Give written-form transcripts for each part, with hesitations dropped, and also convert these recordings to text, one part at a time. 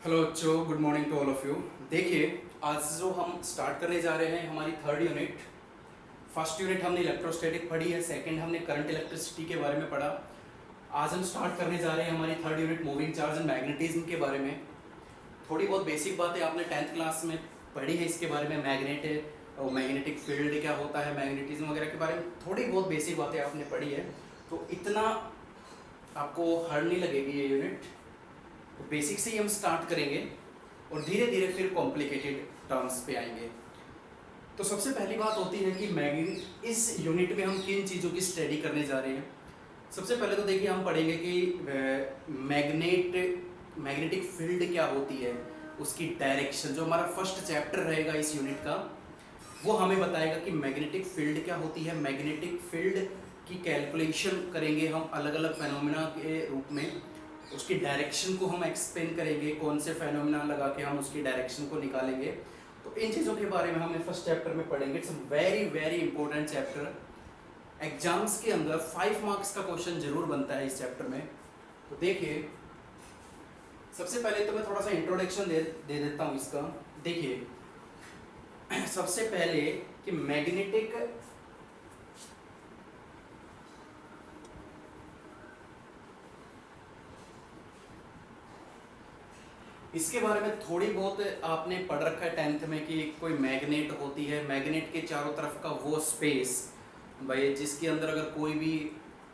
Hello बच्चों, good morning to all of you. देखिए, आज जो हम स्टार्ट करने जा रहे हैं हमारी थर्ड यूनिट। फर्स्ट यूनिट हमने इलेक्ट्रोस्टैटिक पढ़ी है, सेकंड हमने करंट इलेक्ट्रिसिटी के बारे में पढ़ा। आज हम स्टार्ट करने जा रहे हैं हमारी third unit moving charge and magnetism के बारे में। थोड़ी बहुत बेसिक बातें आपने 10th क्लास में पढ़ी है इसके बारे में, मैग्नेटिक फील्ड क्या होता है, मैग्नेटिज्म वगैरह के बारे में थोड़ी बहुत बेसिक बातें आपने पढ़ी है, तो इतना आपको हार्ड नहीं लगेगी ये यूनिट। तो बेसिक से ही हम स्टार्ट करेंगे और धीरे धीरे फिर कॉम्प्लिकेटेड टर्म्स पे आएंगे। तो सबसे पहली बात होती है कि इस यूनिट में हम किन चीज़ों की स्टडी करने जा रहे हैं। सबसे पहले तो देखिए हम पढ़ेंगे कि मैग्नेटिक फील्ड क्या होती है, उसकी डायरेक्शन। जो हमारा फर्स्ट चैप्टर रहेगा इस यूनिट का वो हमें बताएगा कि मैग्नेटिक फील्ड क्या होती है। मैग्नेटिक फील्ड की कैलकुलेशन करेंगे हम अलग अलग फेनोमेना के रूप में। उसकी डायरेक्शन को हम एक्सप्लेन करेंगे, कौन से फेनोमेना लगा के हम उसकी डायरेक्शन को निकालेंगे। तो इन चीज़ों के बारे में हम फर्स्ट चैप्टर में पढ़ेंगे। It's very very important chapter. Exams के अंदर 5 मार्क्स का क्वेश्चन जरूर बनता है इस चैप्टर में। तो देखिए, सबसे पहले तो मैं थोड़ा सा इंट्रोडक्शन दे देता हूँ इसका। देखिए, सबसे पहले कि मैग्नेटिक इसके बारे में थोड़ी बहुत आपने पढ़ रखा है 10th में कि कोई मैग्नेट होती है। मैग्नेट के चारों तरफ का वो स्पेस भाई, जिसके अंदर अगर कोई भी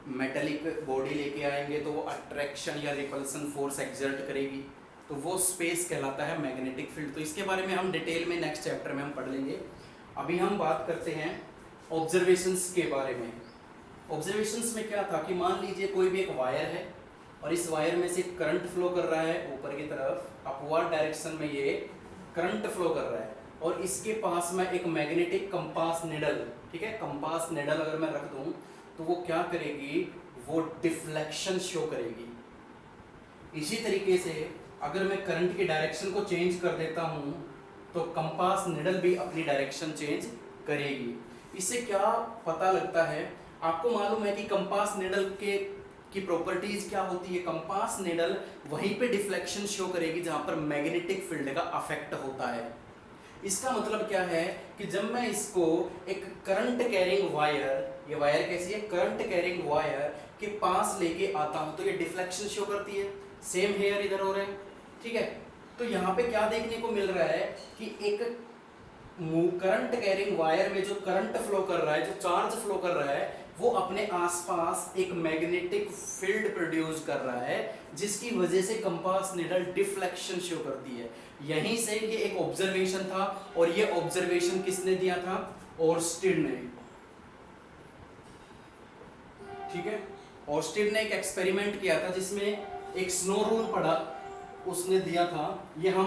मेटेलिक बॉडी लेके आएंगे तो वो अट्रैक्शन या रिपल्सन फोर्स एक्सर्ट करेगी, तो वो स्पेस कहलाता है मैग्नेटिक फील्ड। तो इसके बारे में हम डिटेल में नेक्स्ट चैप्टर में हम पढ़ लेंगे। अभी हम बात करते हैं ऑब्जर्वेशंस के बारे में। ऑब्जर्वेशंस में क्या था कि मान लीजिए कोई भी एक वायर है और इस वायर में से करंट फ्लो कर रहा है ऊपर की तरफ, अपवर्ड डायरेक्शन में ये करंट फ्लो कर रहा है, और इसके पास में एक मैग्नेटिक कंपास निडल, ठीक है, कंपास निडल अगर मैं रख दूं तो वो क्या करेगी, वो डिफ्लेक्शन शो करेगी। इसी तरीके से अगर मैं करंट की डायरेक्शन को चेंज कर देता हूं तो कंपास निडल भी अपनी डायरेक्शन चेंज करेगी। इससे क्या पता लगता है, आपको मालूम है कि कंपास निडल की प्रॉपर्टीज क्या होती है। कंपास निडल वहीं पे डिफ्लेक्शन शो करेगी जहां पर मैग्नेटिक फील्ड का अफेक्ट होता है। इसका मतलब क्या है कि जब मैं इसको एक करंट कैरिंग वायर, ये वायर कैसी है, करंट कैरिंग वायर के पास लेके आता हूं तो ये डिफ्लेक्शन शो करती है। सेम हेयर इधर हो रहा है, ठीक है। तो यहाँ पे क्या देखने को मिल रहा है कि एक करंट कैरिंग वायर में जो करंट फ्लो कर रहा है, जो चार्ज फ्लो कर रहा है, वो अपने आसपास एक मैग्नेटिक फील्ड प्रोड्यूस कर रहा है, जिसकी वजह से कंपास निडल डिफ्लेक्शन शो करती है। यहीं से ये एक ऑब्जर्वेशन था, और ये ऑब्जर्वेशन किसने दिया था, ओर्स्टिड ने, ठीक है। ओर्स्टिड ने एक एक्सपेरिमेंट किया था जिसमें एक स्नो रूल पढ़ा, उसने दिया था। ये हम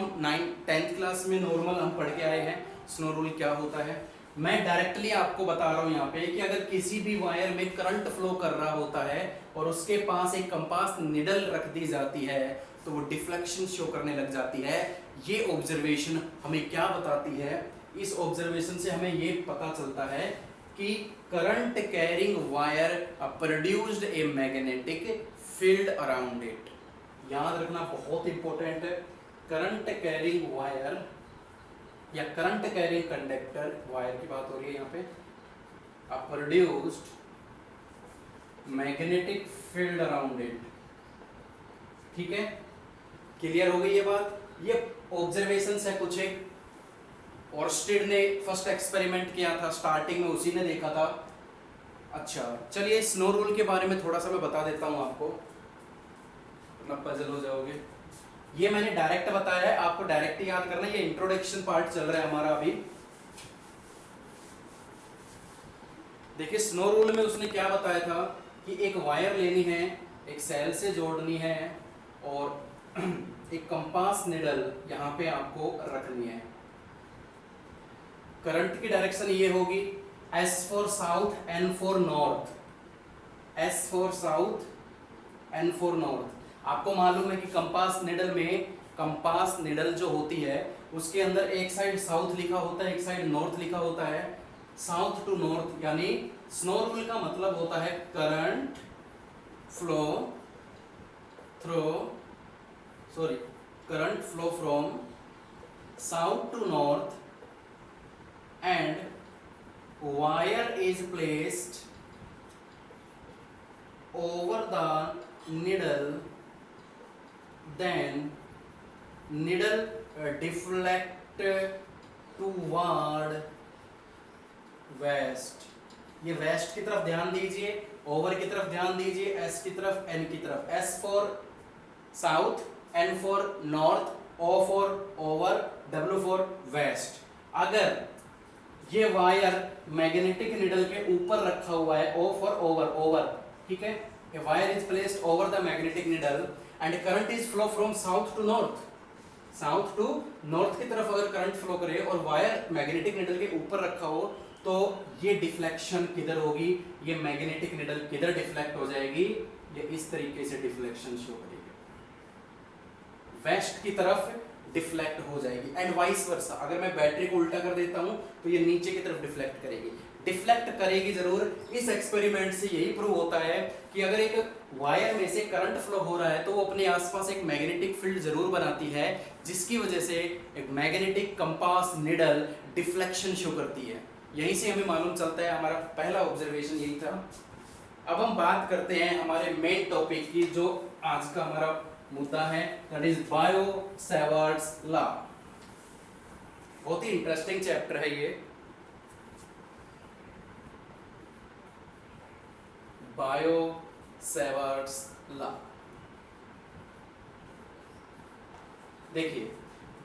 10th क्लास में नॉर्मल हम पढ़ के आए हैं स्नो रूल क्या होता है। मैं डायरेक्टली आपको बता रहा हूं यहाँ पे कि अगर किसी भी वायर में करंट फ्लो कर रहा होता है और उसके पास एक कंपास निडल रख दी जाती है तो वो डिफ्लेक्शन शो करने लग जाती है। ये ऑब्जर्वेशन हमें क्या बताती है, इस ऑब्जर्वेशन से हमें ये पता चलता है कि current carrying wire produced a magnetic field around it. याद रखना बहुत इंपॉर्टेंट है, करंट कैरिंग वायर या करंट कैरिंग कंडक्टर वायर की बात हो रही है यहाँ पे, produced magnetic field around it, ठीक है। क्लियर हो गई ये बात। ये ऑब्जर्वेशंस है कुछ एक, ओर्स्टिड ने फर्स्ट एक्सपेरिमेंट किया था, स्टार्टिंग में उसी ने देखा था। अच्छा चलिए, स्नो रूल के बारे में थोड़ा सा मैं बता देता हूँ आपको, मतलब पजल हो जाओगे। ये मैंने डायरेक्ट बताया है, आपको डायरेक्ट याद करना है। ये इंट्रोडक्शन पार्ट चल रहा है हमारा अभी। देखिए, स्नो रूल में उसने क्या बताया था कि एक वायर लेनी है, एक सेल से जोड़नी है, और एक कंपास निडल यहाँ पे आपको रखनी है। करंट की डायरेक्शन ये होगी S for south, N for north, S for south, N for north. आपको मालूम है कि कंपास निडल में, कंपास निडल जो होती है उसके अंदर एक साइड साउथ लिखा होता है, एक साइड नॉर्थ लिखा होता है। साउथ टू नॉर्थ, यानी स्नो रूल का मतलब होता है current flow through current flow from south to north and wire is placed over the needle, then needle deflect toward west. ये वेस्ट की तरफ ध्यान दीजिए, ओवर की तरफ ध्यान दीजिए, एस की तरफ, एन की तरफ, S for south, N for north, O for over, W for west. अगर ये वायर मैग्नेटिक निडल के ऊपर रखा हुआ है, ओ फॉर ओवर, ओवर, ठीक है, a wire is placed over the magnetic needle and current is flow from south to north, south to north की तरफ अगर करंट फ्लो करे और वायर मैग्नेटिक निडल के ऊपर रखा हो, तो ये डिफ्लेक्शन किधर होगी, ये मैग्नेटिक निडल किधर डिफ्लेक्ट हो जाएगी, ये इस तरीके से डिफ्लेक्शन शो करेगी, वेस्ट की तरफ डिफ्लेक्ट हो जाएगी। एंड वाइस वर्सा, अगर मैं बैटरी को उल्टा कर देता हूं तो ये नीचे की तरफ डिफ्लेक्ट करेगी, डिफ्लेक्ट करेगी जरूर। इस एक्सपेरिमेंट से यही प्रूव होता है कि अगर एक वायर में से करंट फ्लो हो रहा है तो वो अपने आसपास एक मैग्नेटिक फील्ड जरूर बनाती है, जिसकी वजह से एक magnetic compass needle deflection show करती है। यहीं से हमें मालूम चलता है, हमारा पहला ऑब्जर्वेशन यही था। अब हम बात करते हैं हमारे मेन टॉपिक की, जो आज का हमारा मुद्दा है, दैट इज बायो-सैवर्ट्स लॉ। बहुत ही इंटरेस्टिंग चैप्टर है ये, बायो-सैवर्ट्स लॉ। देखिए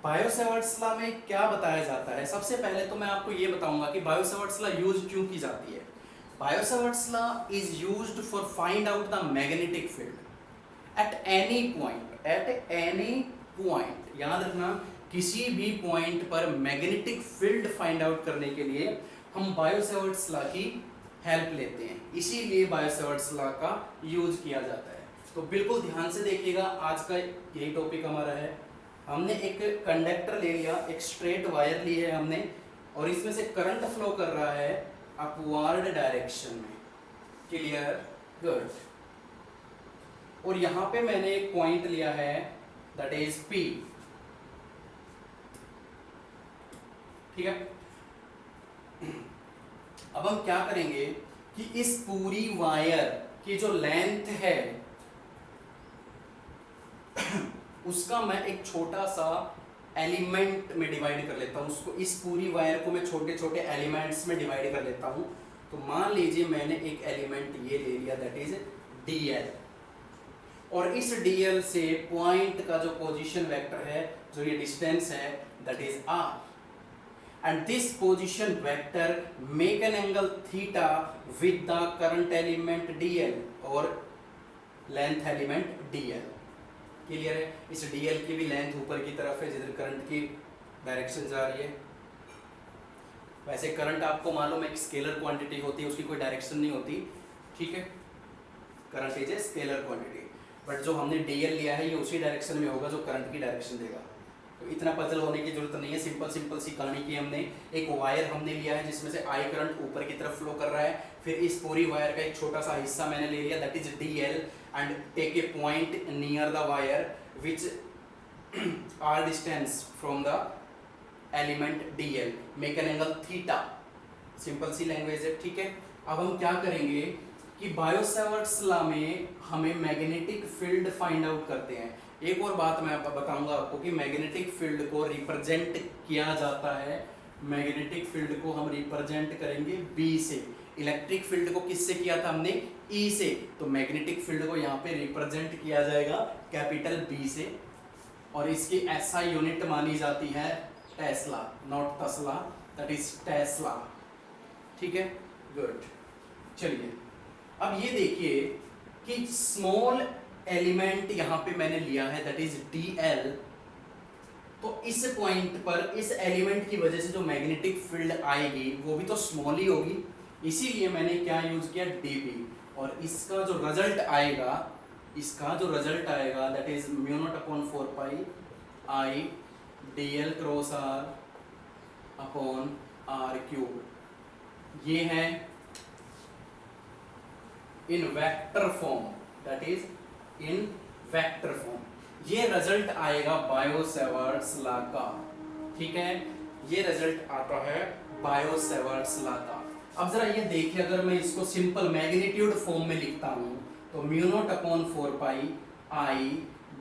बायो-सैवर्ट्स लॉ में क्या बताया जाता है। सबसे पहले तो मैं आपको ये बताऊंगा कि बायो-सैवर्ट्स लॉ यूज क्यों की जाती है। Biot Savart's law is used for find out the magnetic field at any point, at any point. याद रखना, किसी भी पॉइंट पर मैग्नेटिक फील्ड फाइंड आउट करने के लिए हम बायो-सैवर्ट्स लॉ की हेल्प लेते हैं, इसीलिए बायो-सैवर्ट्स लॉ का यूज किया जाता है। तो बिल्कुल ध्यान से देखिएगा, आज का यही टॉपिक हमारा है। हमने एक कंडक्टर ले लिया, एक स्ट्रेट वायर ली है हमने, और इसमें से करंट फ्लो कर रहा है अपवर्ड डायरेक्शन में। क्लियर? गुड। और यहां पे मैंने एक पॉइंट लिया है, दैट इज P। ठीक है, अब हम क्या करेंगे कि इस पूरी वायर की जो लेंथ है उसका मैं एक छोटा सा एलिमेंट में डिवाइड कर लेता हूं उसको। इस पूरी वायर को मैं छोटे छोटे एलिमेंट्स में डिवाइड कर लेता हूं। तो मान लीजिए मैंने एक एलिमेंट ये ले लिया, दैट इज DL, और इस DL से पॉइंट का जो पोजीशन वेक्टर है, जो ये डिस्टेंस है, that is R, and this position vector make an angle theta with the current element DL और length element DL। क्लियर है? इस DL की भी लेंथ ऊपर की तरफ है जिधर करंट की डायरेक्शन जा रही है। वैसे करंट आपको मालूम है कि स्केलर क्वांटिटी होती है, उसकी कोई डायरेक्शन नहीं होती, ठीक है, current is a scalar quantity, but जो हमने DL लिया है ये उसी डायरेक्शन में होगा जो करंट की डायरेक्शन देगा। तो इतना पजल होने की जरूरत नहीं है, सिंपल सी कहानी की। हमने एक वायर हमने लिया है जिसमें से I करंट ऊपर की तरफ फ्लो कर रहा है, फिर इस पूरी वायर का एक छोटा सा हिस्सा मैंने ले लिया, that is DL, and take a point near the wire which are distance from the element DL, make an angle theta. Simple C language है, ठीक है। अब हम क्या करेंगे कि बायो-सैवर्ट्स लॉ में हमें मैग्नेटिक फील्ड फाइंड आउट करते हैं। एक और बात मैं बताऊंगा आपको कि मैग्नेटिक फील्ड को रिप्रेजेंट किया जाता है, मैग्नेटिक फील्ड को हम रिप्रेजेंट करेंगे B से। इलेक्ट्रिक फील्ड को किससे किया था हमने? E से। तो मैग्नेटिक फील्ड को यहाँ पे रिप्रेजेंट किया जाएगा कैपिटल B से, और इसकी SI यूनिट मानी जाती है tesla, not tasla, that is tesla. ठीक है, गुड। चलिए अब ये देखिए कि स्मॉल एलिमेंट यहाँ पे मैंने लिया है, दैट इज DL। तो इस पॉइंट पर इस एलिमेंट की वजह से जो मैग्नेटिक फील्ड आएगी वो भी तो स्मॉल ही होगी, इसीलिए मैंने क्या यूज किया? DB। और इसका जो रिजल्ट आएगा, that is μ0/4 pi I DL cross R upon R cube. ये है in vector form, that is in vector form. ये रिजल्ट आएगा बायो-सेवर्ट्स लॉ का, ठीक है, ये रिजल्ट आता है बायो-सेवर्ट्स लॉ का। अब जरा ये देखिए, अगर मैं इसको सिंपल मैग्नीट्यूड फॉर्म में लिखता हूं तो म्यू नॉट अपॉन 4 पाई आई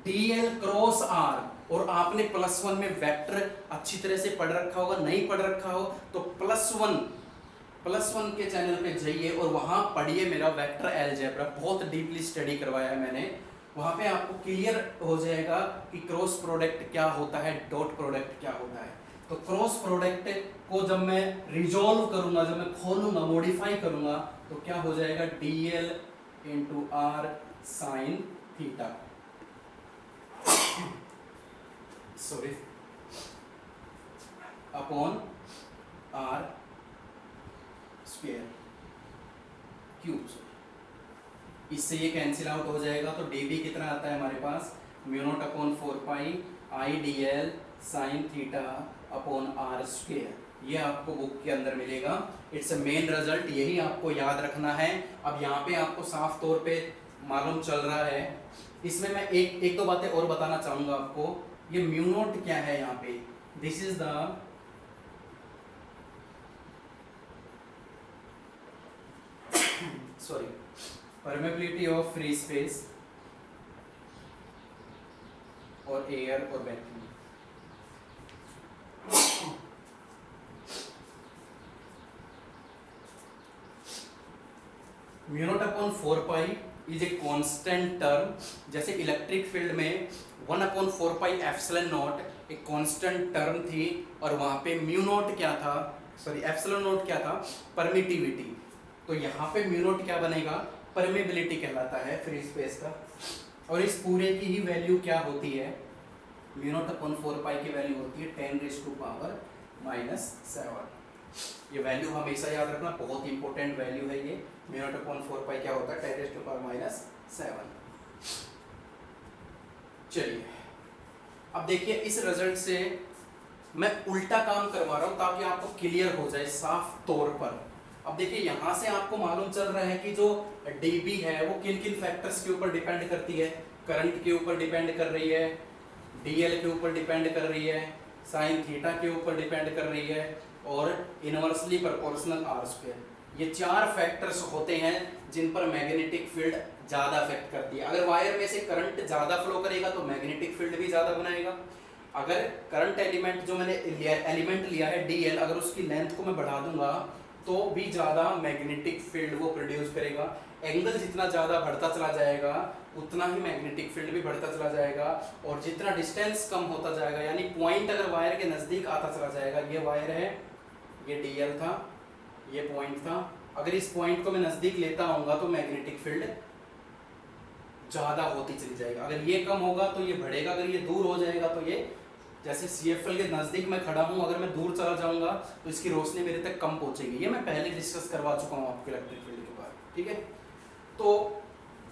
dl क्रॉस r, और आपने +1 में वेक्टर अच्छी तरह से पढ़ रखा होगा, नहीं पढ़ रखा हो तो +1 के चैनल पे जाइए और वहां पढ़िए मेरा वेक्टर अलजेब्रा, बहुत डीपली स्टडी करवाया है मैंने, वहां पे आपको क्लियर हो जाएगा कि क्रॉस प्रोडक्ट क्या होता है, डॉट प्रोडक्ट क्या होता है। तो क्रॉस प्रोडक्ट को जब मैं रिजॉल्व करूंगा, जब मैं खोलूंगा, मॉडिफाई करूंगा, तो क्या हो जाएगा, dl into r sine theta, sorry, upon r square cube. इससे ये कैंसिल आउट हो जाएगा, तो dB कितना आता है हमारे पास, म्यू नॉट अपॉन 4 पाई आई dl sine theta upon r square. ये आपको बुक के अंदर मिलेगा, इट्स अ मेन रिजल्ट, यही आपको याद रखना है। अब यहाँ पे आपको साफ तौर पे मालूम चल रहा है, इसमें मैं एक दो बातें और बताना चाहूंगा आपको। ये म्यू नॉट क्या है यहाँ पे, this is the sorry permeability of free space और एयर और vacuum. Mu naught upon 4 pi is a constant term, जैसे इलेक्ट्रिक फील्ड में 1 अपॉन 4 पाई एप्सिलॉन नॉट एक कांस्टेंट टर्म थी, और वहां पे म्यू नॉट क्या था, सॉरी एप्सिलॉन नॉट क्या था, परमिटिविटी। तो यहाँ पे म्यू नॉट क्या बनेगा, परमेबिलिटी कहलाता है फ्री स्पेस का। और इस पूरे की ही वैल्यू क्या होती है, म्यू नॉट अपॉन 4 पाई की वैल्यू होती है 10⁻⁻⁷। ये वैल्यू हमेशा याद रखना, बहुत इंपॉर्टेंट वैल्यू है ये। म्यू नॉट अपॉन 4 पाई क्या होता है, 10⁻⁷। चलिए अब देखिए, इस रिजल्ट से मैं उल्टा काम करवा रहा हूं ताकि आपको क्लियर हो जाए साफ तौर पर। अब देखिए, यहां से आपको मालूम चल रहा है कि जो dB है वो किन किन फैक्टर्स के ऊपर डिपेंड करती है, करंट के ऊपर डिपेंड कर रही है, dl के ऊपर डिपेंड कर रही है, साइन थीटा के ऊपर डिपेंड कर रही है, और इनवर्सली प्रोपोर्शनल r स्क्वायर। ये 4 फैक्टर्स होते हैं जिन पर मैग्नेटिक फील्ड ज्यादा अफेक्ट करती है। अगर वायर में से करंट ज्यादा फ्लो करेगा तो मैग्नेटिक फील्ड भी ज्यादा बनाएगा। अगर करंट एलिमेंट जो मैंने एलिमेंट लिया है dl, अगर उसकी लेंथ को मैं बढ़ा दूंगा तो भी ज्यादा मैग्नेटिक फील्ड वो प्रोड्यूस करेगा। एंगल जितना ज्यादा बढ़ता चला जाएगा उतना ही मैग्नेटिक फील्ड भी बढ़ता चला जाएगा, और जितना डिस्टेंस कम होता जाएगा, यानी पॉइंट अगर वायर के नजदीक आता चला जाएगा, ये वायर है, ये dl था, ये पॉइंट था, अगर इस पॉइंट को मैं नजदीक लेता आऊंगा तो मैग्नेटिक फील्ड ज्यादा होती चली जाएगी। अगर ये कम होगा तो ये बढ़ेगा, अगर ये दूर हो जाएगा तो ये, जैसे CFL के नजदीक मैं खड़ा हूं, अगर मैं दूर चला जाऊंगा तो इसकी रोशनी मेरे तक कम पहुंचेगी। ये मैं पहले डिस्कस करवा चुका हूं आपको इलेक्ट्रिक फील्ड के बारे में, ठीक है। तो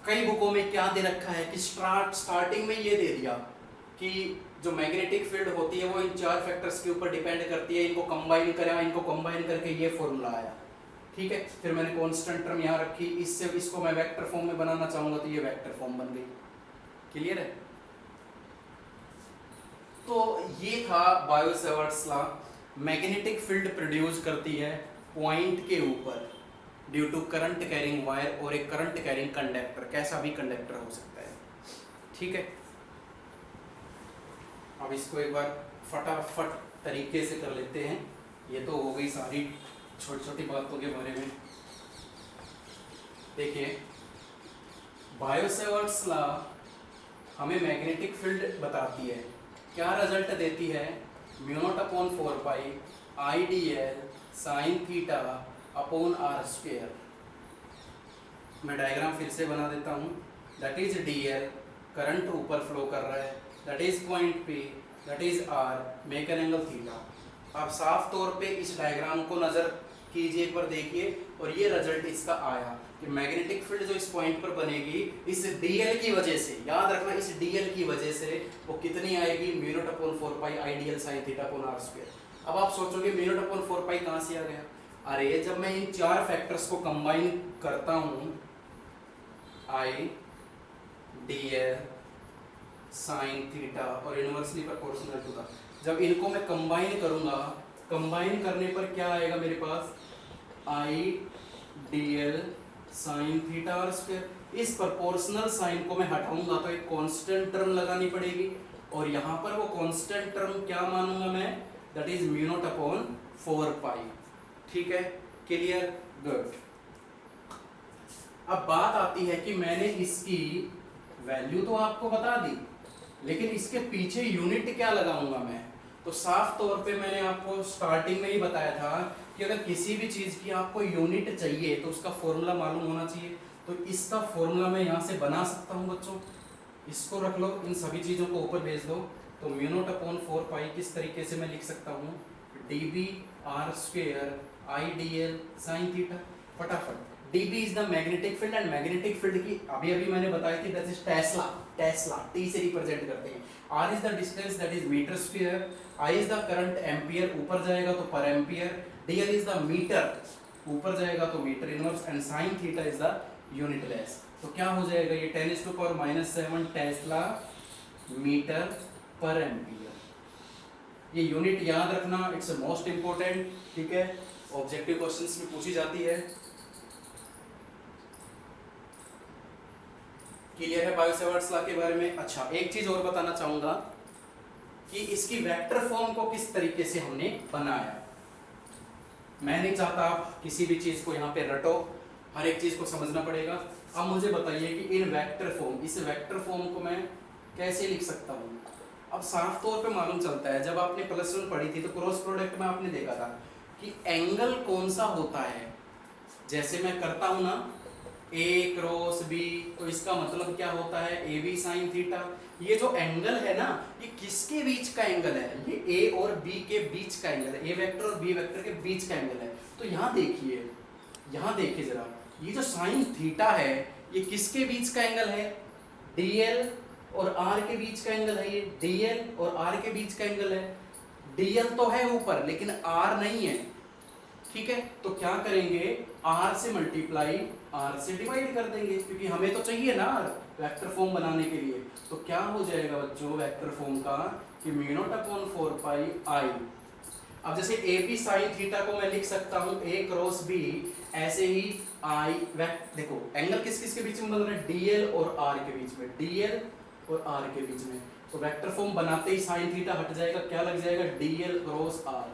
कई बुकों में क्या दे रखा है कि स्टार्टिंग में ये दे दिया कि जो मैग्नेटिक फील्ड होती है वो इन 4 फैक्टर्स के ऊपर डिपेंड करती है, इनको कंबाइन करें, इनको कंबाइन करके ये फॉर्मूला आया, ठीक है। फिर मैंने कांस्टेंट टर्म यहाँ रखी, इससे इसको मैं वेक्टर फॉर्म में बनाना चाहूंगा तो ये वेक्टर फॉर्म बन गई। क्लियर है। तो ये था Biot Savart's law. Magnetic field produce करती है पॉइंट के ऊपर due to current carrying wire और एक करंट कैरिंग कंडक्टर, कैसा भी कंडक्टर हो सकता है, ठीक है। अब इसको एक बार फटाफट तरीके से कर लेते हैं। ये तो हो गई सारी छोटी छोटी बातों के बारे में। देखिए, बायो-सेवर्ट्स लॉ हमें मैग्नेटिक फील्ड बताती है, क्या रिजल्ट देती है, म्यू नॉट अपॉन 4 पाई आई dl sine theta upon r square. मैं डायग्राम फिर से बना देता हूँ। दैट इज dl, करंट ऊपर फ्लो कर रहा है, that is point P, that is r, make an angle theta. आप साफ तौर पे इस डायग्राम को नजर कीजिए, एक बार देखिए, और ये रिजल्ट इसका आया कि मैग्नेटिक फील्ड जो इस पॉइंट पर बनेगी इस dl की वजह से, याद रखना इस dl की वजह से वो कितनी आएगी, म्यू नॉट अपॉन 4 पाई आई dl sine theta upon r square. अब आप सोचोगे म्यू नॉट अपॉन 4 पाई कहाँ से आ गया, अरे जब मैं इन 4 फैक्टर्स को कंबाइन करता हूँ, आई dl साइन थीटा और इनवर्सली प्रोपोर्शनल टू द, जब इनको मैं कंबाइन करूंगा, कंबाइन करने पर क्या आएगा मेरे पास, I D L sine theta और स्क्वायर। इस प्रोपोर्शनल साइन को मैं हटाऊंगा तो एक कांस्टेंट टर्म लगानी पड़ेगी, और यहाँ पर वो कांस्टेंट टर्म क्या मानूंगा मैं, that is mu naught upon 4 पाई। ठीक है, क्लियर, गुड। अब बात आती है कि मैंने इसकी वैल्यू तो आपको बता दी, लेकिन इसके पीछे यूनिट क्या लगाऊंगा मैं। तो साफ तौर पे मैंने आपको स्टार्टिंग में ही बताया था कि अगर किसी भी चीज की आपको यूनिट चाहिए तो उसका फॉर्मूला मालूम होना चाहिए। तो इसका फॉर्मूला मैं यहाँ से बना सकता हूँ बच्चों, इसको रख लो, इन सभी चीज़ों को ऊपर भेज दो। तो म्यू नॉट अपॉन 4 पाई किस तरीके से मैं लिख सकता हूँ, D B R square I D L sine theta. फटाफट, dB is the magnetic field, and magnetic field की अभी अभी मैंने बताई थी that is tesla, tesla T से रिप्रेजेंट करते हैं। R is the distance that is metre square, I is the current ampere, ऊपर जाएगा तो पर ampere, dl is the metre, ऊपर जाएगा तो metre inverse, and sin theta is the unit less. तो क्या हो जाएगा ये 10⁻⁻7 टेस्ला मीटर पर एम्पियर। ये यूनिट याद रखना, इट्स मोस्ट इंपॉर्टेंट। ठीक है, ऑब्जेक्टिव क्वेश्चंस में पूछी जाती है। क्लियर है बायो सेवर्ट्स लॉ के बारे में। अच्छा, एक चीज और बताना चाहूंगा कि इसकी वेक्टर फॉर्म को किस तरीके से हमने बनाया। मैं नहीं चाहता आप किसी भी चीज को यहाँ पे रटो, हर एक चीज को समझना पड़ेगा। अब मुझे बताइए कि इन वेक्टर फॉर्म, इस वेक्टर फॉर्म को मैं कैसे लिख सकता हूँ। अब साफ तौर पे मालूम चलता है, जब आपने +1 पढ़ी थी तो क्रॉस प्रोडक्ट में आपने देखा था कि एंगल कौन सा होता है। जैसे मैं करता हूँ ना A क्रॉस B, तो इसका मतलब क्या होता है, AB साइन थीटा। ये जो एंगल है ना, ये किसके बीच का एंगल है, ये A और B के बीच का एंगल है, A वेक्टर और B वेक्टर के बीच का एंगल है। तो यहाँ देखिए, यहाँ देखिए जरा, ये जो साइन थीटा है ये किसके बीच का एंगल है, DL और R के बीच का एंगल है। ये DL और R के बीच का एंगल है। DL तो है ऊपर लेकिन R नहीं है। ठीक है, तो क्या करेंगे, R से मल्टीप्लाई R से डिवाइड कर देंगे, क्योंकि हमें तो चाहिए ना वेक्टर फॉर्म बनाने के लिए। तो क्या हो जाएगा बच्चों वेक्टर फॉर्म का, कि म्यू नॉट अपॉन 4 पाई आई। अब जैसे ए बी साइन थीटा को मैं लिख सकता हूँ A क्रॉस B, ऐसे ही आई देखो एंगल किस किस के बीच में बन रहा है, DL और R के बीच में, DL और R के बीच में। तो वेक्टर फॉर्म बनाते ही साइन थीटा हट जाएगा, क्या लग जाएगा, DL cross R।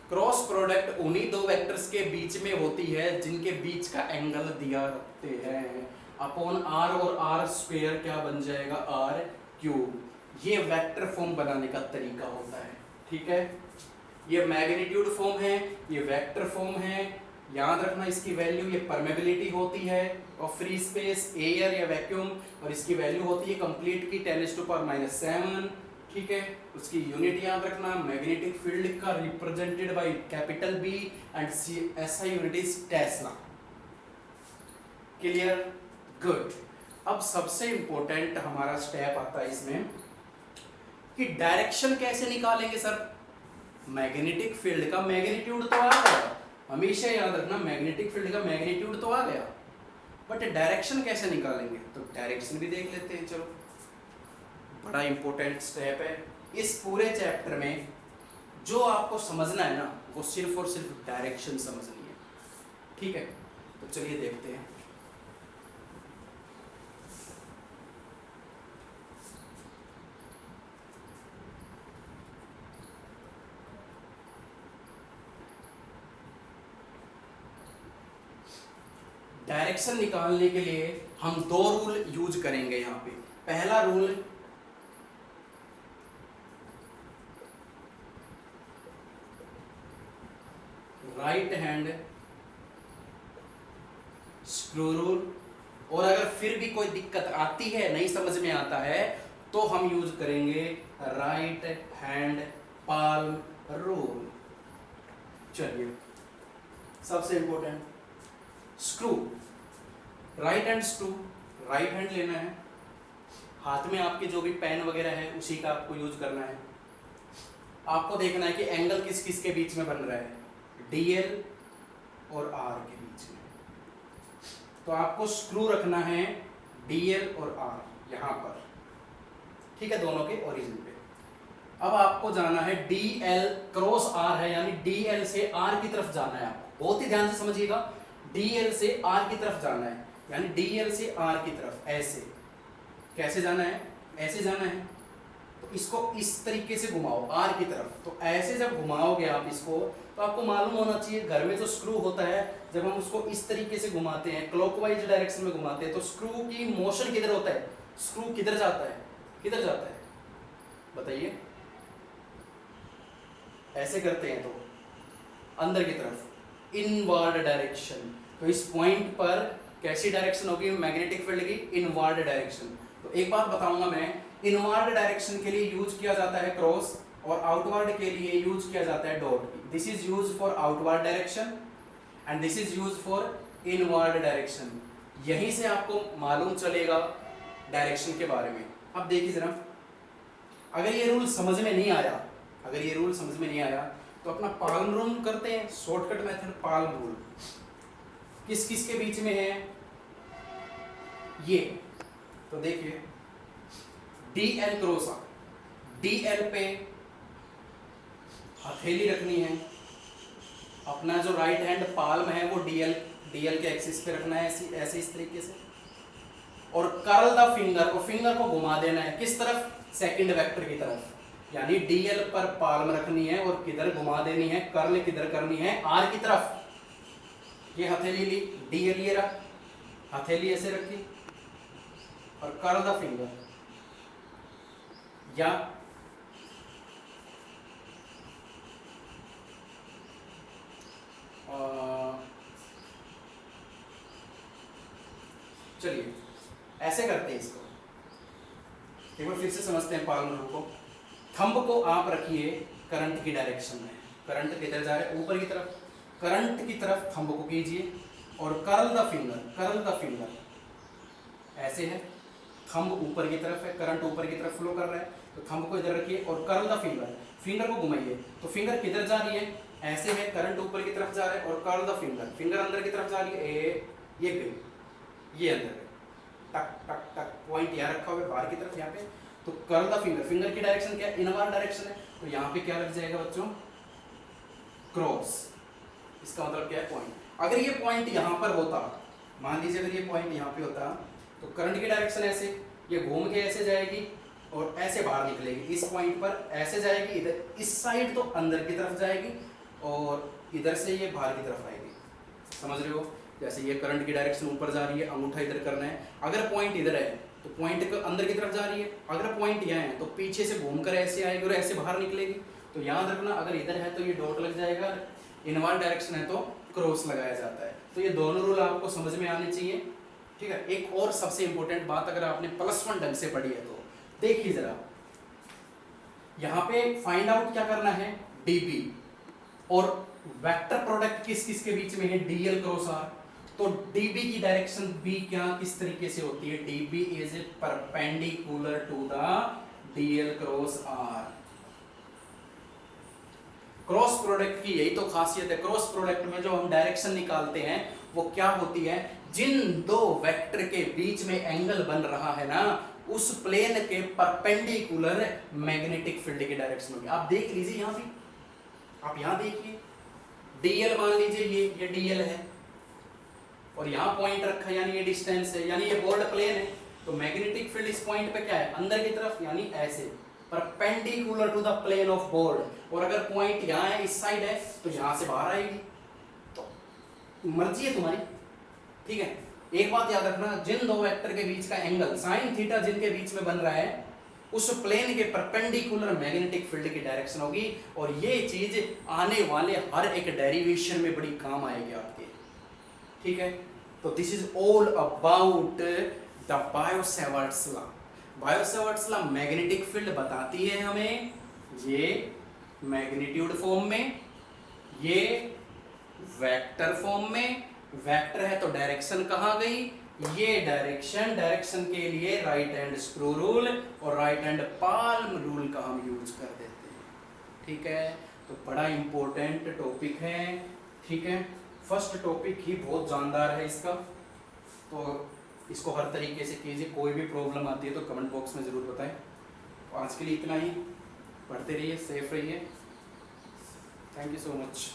Cross product उन्हीं दो वेक्टर्स के बीच में होती है जिनके बीच का एंगल दिया रखते हैं, अपॉन R और R स्क्वायर क्या बन जाएगा, R क्यूब। ये वेक्टर फॉर्म बनाने का तरीका होता है। ठीक है, ये मैग्नीट्यूड फॉर्म है, ये वेक्टर फॉर्म है। याद रखना इसकी वैल्यू, ये परमेबिलिटी होती है और फ्री स्पेस एयर या वैक्यूम, और इसकी वैल्यू होती है कंप्लीट की 10⁻⁷। ठीक है, उसकी यूनिट याद रखना, मैग्नेटिक फील्ड का represented by capital B and SI unit is Tesla. Clear, good. अब सबसे इंपॉर्टेंट हमारा स्टेप आता है इसमें कि डायरेक्शन कैसे निकालेंगे सर। मैग्नेटिक फील्ड का मैग्नीट्यूड तो आ गया, हमेशा याद रखना मैग्नेटिक फील्ड का मैग्नीट्यूड तो आ गया, बट डायरेक्शन कैसे निकालेंगे। तो डायरेक्शन भी देख लेते हैं, चलो। बड़ा इंपॉर्टेंट स्टेप है इस पूरे चैप्टर में। जो आपको समझना है ना, वो सिर्फ और सिर्फ डायरेक्शन समझनी है। ठीक है, तो चलिए देखते हैं। डायरेक्शन निकालने के लिए हम दो रूल यूज करेंगे यहाँ पे। पहला rule, right hand screw rule, और अगर फिर भी कोई दिक्कत आती है, नहीं समझ में आता है, तो हम यूज करेंगे राइट हैंड पाल्म रूल। चलिए, सबसे important screw, right hand screw, right hand लेना है, हाथ में आपके जो भी पेन वगैरह है उसी का आपको यूज करना है। आपको देखना है कि एंगल किस किस के बीच में बन रहा है, DL और R के बीच में। तो आपको स्क्रू रखना है DL और R यहाँ पर। ठीक है, दोनों के ओरिजिन पे। अब आपको जाना है DL क्रॉस R है, यानी DL से R की तरफ जाना है आपको, बहुत ही ध्यान से समझिएगा। DL से R की तरफ जाना है, यानी DL से R की तरफ ऐसे, कैसे जाना है, ऐसे जाना है। तो इसको इस तरीके से घुमाओ R की तरफ, तो ऐसे जब घुमाओगे आप इसको, तो आपको मालूम होना चाहिए घर में जो स्क्रू होता है, जब हम उसको इस तरीके से घुमाते हैं, क्लॉकवाइज डायरेक्शन में घुमाते हैं, तो स्क्रू की मोशन किधर होता है, स्क्रू किधर जाता है, किधर जाता है बताइए। ऐसे करते हैं तो अंदर की तरफ, इनवर्ड डायरेक्शन। तो इस पॉइंट पर कैसी डायरेक्शन होगी मैग्नेटिक फील्ड की, इनवर्ड डायरेक्शन। तो एक बात बताऊंगा मैं, इनवर्ड डायरेक्शन के लिए यूज किया जाता है क्रॉस, और आउटवर्ड के लिए यूज किया जाता है dot. This is use for outward direction and this is use for inward direction. यहीं से आपको मालूम चलेगा डायरेक्शन के बारे में। अब देखिए जरा, अगर ये रूल समझ में नहीं आया, अगर ये रूल समझ में नहीं आया तो अपना पाल्म रूल करते हैं, शॉर्टकट मेथड पाल्म रूल। किस किस के बीच में है ये, तो देखिए DL क्रॉस R, DL पे हथेली रखनी है, अपना जो राइट हैंड पाल्म है वो DL के एक्सिस पे रखना है, ऐसे इस तरीके से, और कर्ल द फिंगर, और फिंगर को घुमा देना है किस तरफ, सेकंड वेक्टर की तरफ। यानी DL पर पाल्म रखनी है और किधर घुमा देनी है, कर्ल किधर करनी है, R की तरफ। ये हथेली ली, DL ये रहा, हथेली ऐसे रखी और कर्ल द फिंगर, या चलिए ऐसे करते हैं इसको, एक बार फिर से समझते हैं पाल्म रूल को। थंब को आप रखिए करंट की डायरेक्शन में, करंट किधर जा रहा है, ऊपर की तरफ, करंट की तरफ थंब को कीजिए, और curl the finger, curl the finger ऐसे है, थंब ऊपर की तरफ है, करंट ऊपर की तरफ फ्लो कर रहा है, तो थंब को इधर रखिए और कर्ल द फिंगर, फिंगर को घुमाइए, तो फिंगर किधर जा रही है, ऐसे है, करंट ऊपर की तरफ जा रहा है, और कर्ल द फिंगर, फिंगर अंदर की तरफ जा रही है, ये गई, ये अंदर गई, टक टक टक, पॉइंट यहाँ रखा हुआ है बाहर की तरफ यहाँ पे। तो कर्ल द फिंगर, फिंगर की डायरेक्शन क्या है, इनवर्ड डायरेक्शन है, तो यहाँ पे क्या लग जाएगा बच्चों, क्रॉस। इसका मतलब क्या है, पॉइंट। अगर ये पॉइंट यहाँ पर होता, मान लीजिए अगर ये पॉइंट यहाँ पे होता, तो करंट की डायरेक्शन ऐसे, ये घूम के ऐसे जाएगी और ऐसे बाहर निकलेगी, इस पॉइंट पर ऐसे जाएगी, इधर इस साइड तो अंदर की तरफ जाएगी और इधर से ये बाहर की तरफ आएगी, समझ रहे हो। जैसे ये करंट की डायरेक्शन ऊपर जा रही है, अंगूठा इधर करना है, अगर पॉइंट इधर है तो पॉइंट अंदर की तरफ जा रही है, अगर पॉइंट यहाँ है तो पीछे से घूमकर ऐसे आएगी और ऐसे बाहर निकलेगी। तो याद रखना, अगर इधर है तो ये डॉट लग जाएगा, इनवर्ड डायरेक्शन है तो क्रॉस लगाया जाता है। तो ये दोनों रूल आपको समझ में आने चाहिए, ठीक है। एक और सबसे इंपॉर्टेंट बात, अगर आपने +1 ढंग से पढ़ी है तो देखिए जरा, यहाँ पे फाइंड आउट क्या करना है, DB, और वेक्टर प्रोडक्ट किस किस के बीच में है, DL क्रॉस R। तो DB की डायरेक्शन B क्या किस तरीके से होती है, DB is perpendicular to the DL cross R। Cross product की यही तो खासियत है, क्रॉस प्रोडक्ट में जो हम डायरेक्शन निकालते हैं वो क्या होती है, जिन दो वेक्टर के बीच में एंगल बन रहा है ना, उस प्लेन के परपेंडिकुलर मैग्नेटिक फील्ड की डायरेक्शन होगी। आप देख लीजिए यहाँ भी, आप यहाँ देखिए, DL मान लीजिए ये DL है और यहाँ पॉइंट रखा है, यानी ये डिस्टेंस है, यानी ये बोर्ड प्लेन है, तो मैग्नेटिक फील्ड इस पॉइंट पे क्या है, अंदर की तरफ, यानी ऐसे perpendicular to the plane of board. और अगर पॉइंट यहाँ है, इस साइड है, तो यहाँ से बाहर आएगी। तो मर्जी है तुम्हारी, ठीक है। एक बात याद रखना, जिन दो वेक्टर के बीच का एंगल साइन थीटा जिनके बीच में बन रहा है, उस प्लेन के परपेंडिकुलर मैग्नेटिक फील्ड की डायरेक्शन होगी। और ये चीज आने वाले हर एक डेरिवेशन में बड़ी काम आएगी आपके, ठीक है। तो this is all about the Biot Savart's law. Biot Savart's law magnetic field बताती है हमें, ये मैग्नीट्यूड फॉर्म में, ये वेक्टर फॉर्म में, वेक्टर है तो डायरेक्शन कहाँ गई, ये डायरेक्शन के लिए राइट हैंड स्क्रू रूल और राइट हैंड पाल्म रूल का हम यूज कर देते हैं, ठीक है। तो बड़ा इंपॉर्टेंट टॉपिक है, ठीक है। फर्स्ट टॉपिक ही बहुत जानदार है इसका, तो इसको हर तरीके से कीजिए। कोई भी प्रॉब्लम आती है तो कमेंट बॉक्स में ज़रूर बताएं। तो आज के लिए इतना ही, पढ़ते रहिए, सेफ रहिए, थैंक यू सो मच।